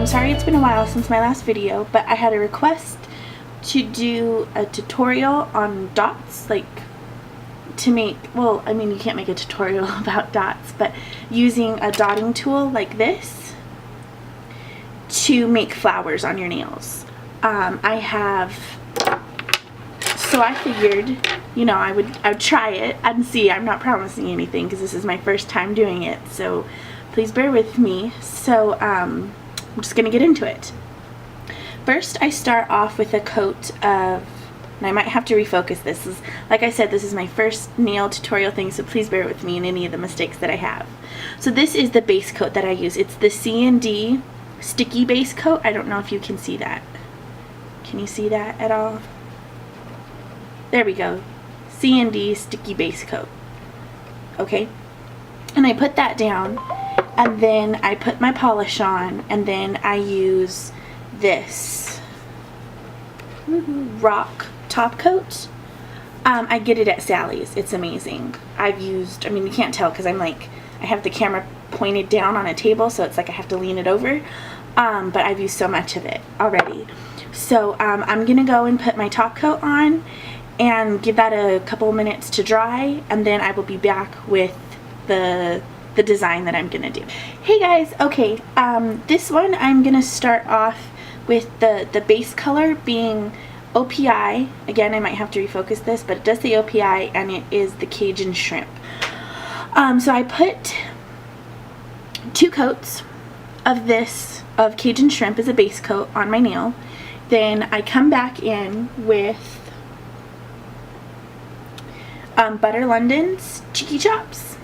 Sorry it's been a while since my last video, but I had a request to do a tutorial on dots, like to make, well, I mean you can't make a tutorial about dots, but using a dotting tool like this to make flowers on your nails. So I figured, you know, I would try it and see. I'm not promising anything because this is my first time doing it, so please bear with me. So I'm just gonna get into it. First, I start off with a coat of, and I might have to refocus this. Like I said, this is my first nail tutorial thing, so please bear with me in any of the mistakes that I have. So this is the base coat that I use. It's the C&D sticky base coat. I don't know if you can see that. Can you see that at all? There we go. C&D sticky base coat. Okay. And I put that down, and then I put my polish on, and then I use this rock top coat. I get it at Sally's. It's amazing. I've used, I mean you can't tell because I'm like, I have the camera pointed down on a table, so it's like I have to lean it over. But I've used so much of it already. So I'm gonna go and put my top coat on and give that a couple minutes to dry, and then I will be back with the design that I'm gonna do. Hey guys, okay, this one I'm gonna start off with the base color being OPI. Again, I might have to refocus this, but it does the OPI, and it is the Cajun Shrimp. So I put 2 coats of this, of Cajun Shrimp as a base coat on my nail. Then I come back in with Butter London's Cheeky Chops.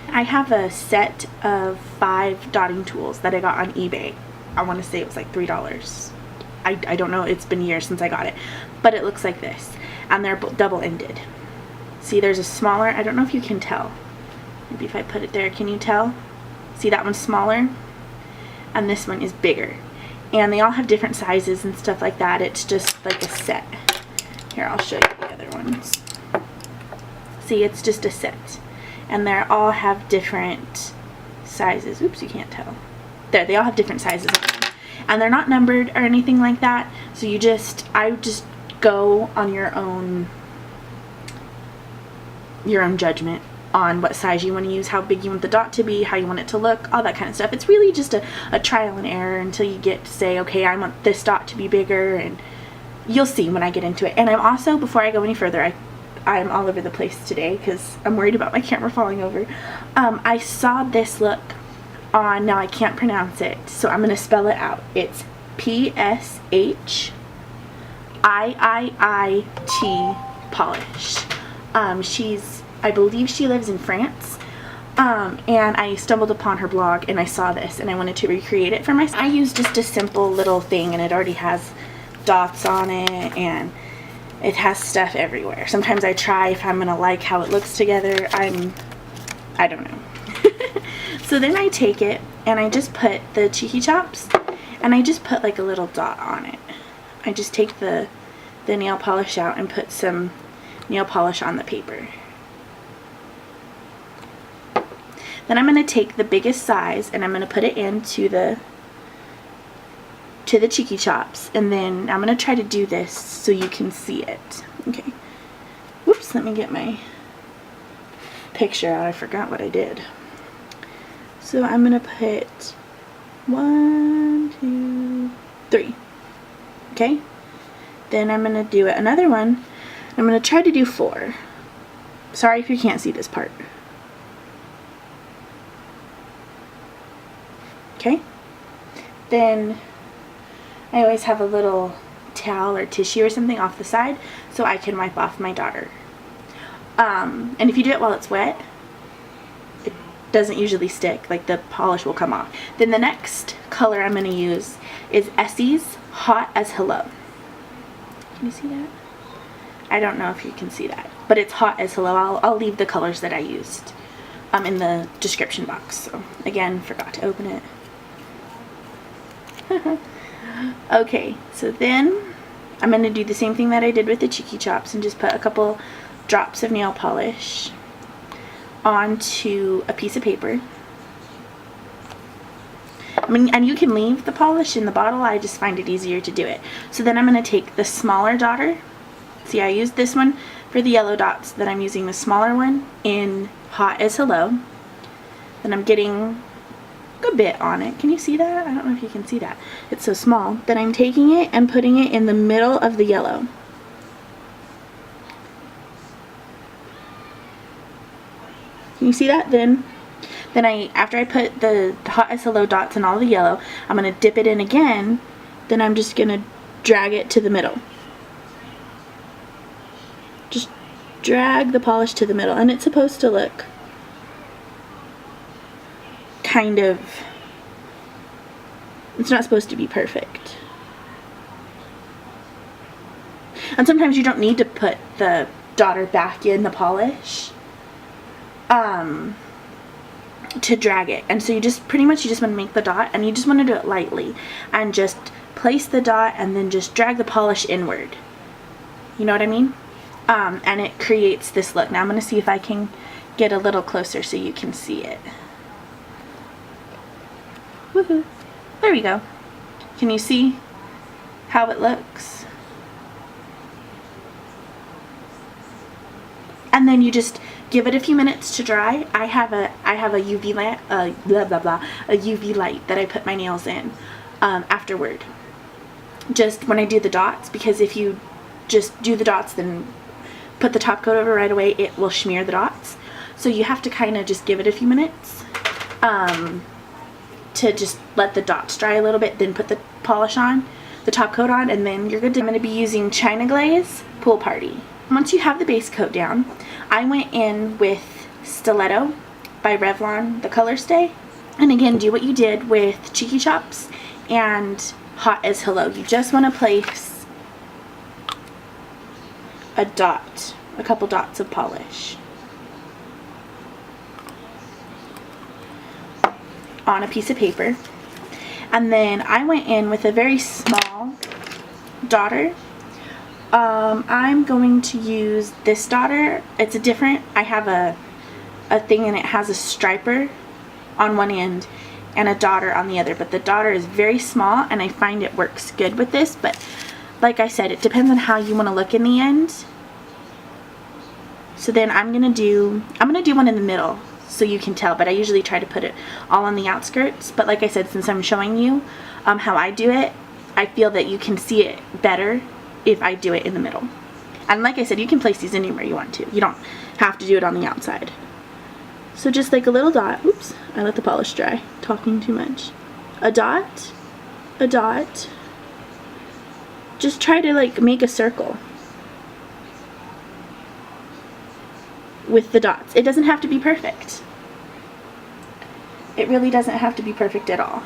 I have a set of 5 dotting tools that I got on eBay. I want to say it was like $3. I don't know, it's been years since I got it, but it looks like this, and they're double-ended. See, there's a smaller, I don't know if you can tell, maybe if I put it there, can you tell? See, that one's smaller and this one is bigger, and they all have different sizes and stuff like that. It's just like a set. Here, I'll show you the other ones. See, it's just a set, and they all have different sizes. Oops, you can't tell. There, they all have different sizes, and they're not numbered or anything like that, so you just, I just go on your own judgment on what size you want to use, how big you want the dot to be, how you want it to look, all that kind of stuff. It's really just a trial and error until you get to say, okay, I want this dot to be bigger, and you'll see when I get into it. And I'm also, before I go any further, I'm all over the place today because I'm worried about my camera falling over. I saw this look on, now I can't pronounce it, so I'm going to spell it out. It's PSHIIIT polish. I believe she lives in France, and I stumbled upon her blog and I saw this and I wanted to recreate it for myself. I used just a simple little thing, and it already has dots on it and it has stuff everywhere. Sometimes I try if I'm gonna like how it looks together. I don't know. So then I take it and I just put the Cheeky Chops, and I just put like a little dot on it. I just take the nail polish out and put some nail polish on the paper. Then I'm going to take the biggest size and I'm going to put it into the Cheeky Chops, and then I'm going to try to do this so you can see it. Okay. Whoops, let me get my picture out. I forgot what I did. So I'm going to put 1, 2, 3. Okay. Then I'm going to do another one. I'm going to try to do 4. Sorry if you can't see this part. Okay. Then I always have a little towel or tissue or something off the side so I can wipe off my daughter. And if you do it while it's wet, it doesn't usually stick, like the polish will come off. Then the next color I'm going to use is Essie's Hot as Hello. Can you see that? I don't know if you can see that, but it's Hot as Hello. I'll leave the colors that I used in the description box. So again, forgot to open it. Okay, so then I'm going to do the same thing that I did with the Cheeky Chops and just put a couple drops of nail polish onto a piece of paper. I mean, and you can leave the polish in the bottle. I just find it easier to do it. So then I'm going to take the smaller daughter. See, I used this one for the yellow dots. Then I'm using the smaller one in Hot as Hello. Then I'm getting a bit on it. Can you see that? I don't know if you can see that. It's so small. Then I'm taking it and putting it in the middle of the yellow. Can you see that? Then after I put the Hot as Hello dots and all the yellow, I'm going to dip it in again. Then I'm just going to drag it to the middle. Just drag the polish to the middle, and it's supposed to look kind of, it's not supposed to be perfect. And sometimes you don't need to put the daughter back in the polish to drag it. And so you just pretty much want to make the dot, and you just want to do it lightly and just place the dot and then just drag the polish inward. You know what I mean? And it creates this look. Now I'm going to see if I can get a little closer so you can see it. Woohoo! There we go. Can you see how it looks? And then you just give it a few minutes to dry. I have a UV light, a UV light that I put my nails in afterward. Just when I do the dots, because if you just do the dots then put the top coat over right away, it will smear the dots. So you have to kind of just give it a few minutes to just let the dots dry a little bit, then put the polish on, the top coat on, and then you're good. I'm going to be using China Glaze Pool Party. Once you have the base coat down, I went in with Stiletto by Revlon, the color stay. And again, do what you did with Cheeky Chops and Hot as Hello. You just want to place a couple dots of polish on a piece of paper. And then I went in with a very small daughter. I'm going to use this daughter. It's a different, I have a thing and it has a striper on one end and a daughter on the other, but the daughter is very small and I find it works good with this. But like I said, it depends on how you want to look in the end. So then I'm gonna do one in the middle so you can tell, but I usually try to put it all on the outskirts. But like I said, since I'm showing you how I do it, I feel that you can see it better if I do it in the middle. And like I said, you can place these anywhere you want to. You don't have to do it on the outside. So just like a little dot. Oops, I let the polish dry. Talking too much. A dot, a dot. Just try to like make a circle with the dots. It doesn't have to be perfect. It really doesn't have to be perfect at all.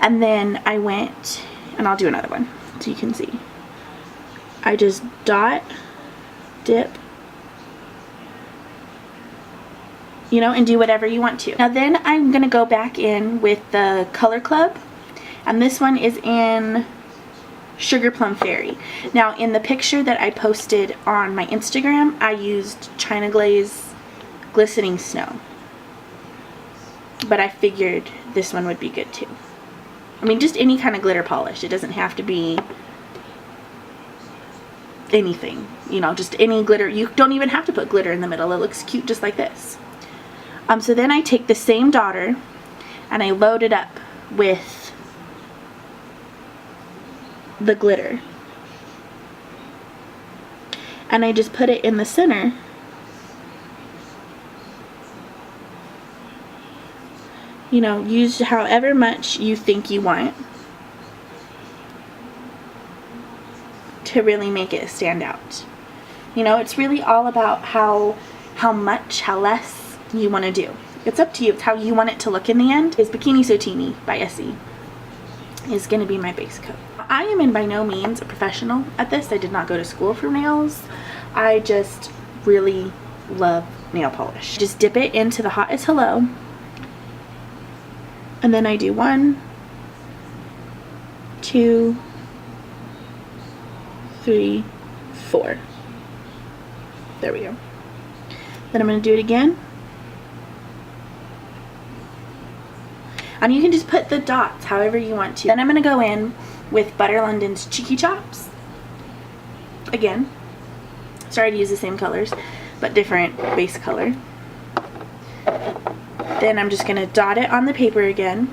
And then I went, and I'll do another one so you can see. I just dot, dip, you know, and do whatever you want to. Now then I'm gonna go back in with the Color Club, and this one is in Sugarplum Fairy. Now in the picture that I posted on my Instagram, I used China Glaze Glistening Snow, but I figured this one would be good too. I mean, just any kind of glitter polish. It doesn't have to be anything, you know, just any glitter. You don't even have to put glitter in the middle. It looks cute just like this. So then I take the same daughter and I load it up with the glitter, and I just put it in the center. You know, use however much you think you want to really make it stand out. You know, it's really all about how less you want to do. It's up to you. It's how you want it to look in the end. Is Bikini So Teeny by Essie is going to be my base coat. I am in by no means a professional at this. I did not go to school for nails. I just really love nail polish. Just dip it into the Hot as Hello, and then I do 1, 2, 3, 4. There we go. Then I'm going to do it again. You can just put the dots however you want to. Then I'm going to go in with Butter London's Cheeky Chops. Again, sorry to use the same colors, but different base color. Then I'm just going to dot it on the paper again.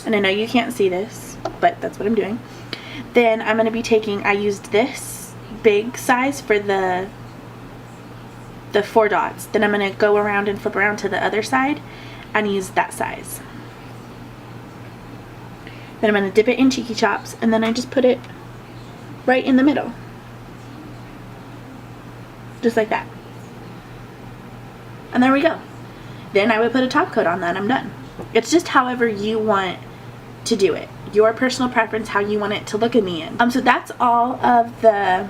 And I know you can't see this, but that's what I'm doing. Then I'm going to be taking, I used this big size for the 4 dots. Then I'm going to go around and flip around to the other side and use that size. Then I'm going to dip it in Cheeky Chops, and then I just put it right in the middle. Just like that. And there we go. Then I would put a top coat on that and I'm done. It's just however you want to do it. Your personal preference, how you want it to look in the end. So that's all of the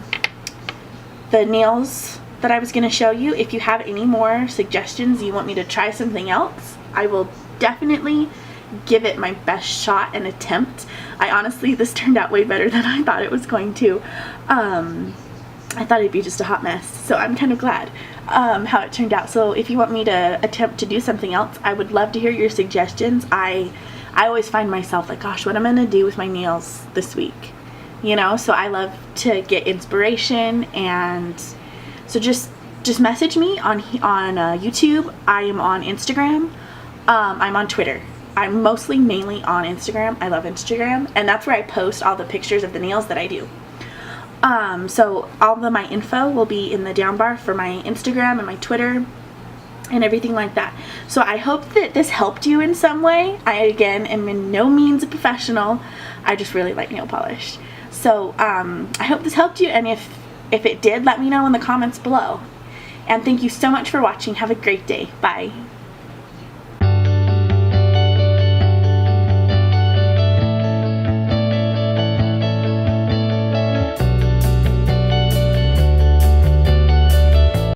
nails that I was going to show you. If you have any more suggestions, you want me to try something else, I will definitely give it my best shot and attempt. I honestly, this turned out way better than I thought it was going to. I thought it'd be just a hot mess, so I'm kind of glad how it turned out. So if you want me to attempt to do something else, I would love to hear your suggestions. I always find myself like, gosh, what am I going to do with my nails this week? You know, so I love to get inspiration, and so just message me on YouTube. I am on Instagram. I'm on Twitter. I'm mainly on Instagram. I love Instagram, and that's where I post all the pictures of the nails that I do. So all of my info will be in the down bar for my Instagram and my Twitter and everything like that. So I hope that this helped you in some way. I, again, am in no means a professional. I just really like nail polish. So I hope this helped you, and if it did, let me know in the comments below. And thank you so much for watching. Have a great day. Bye.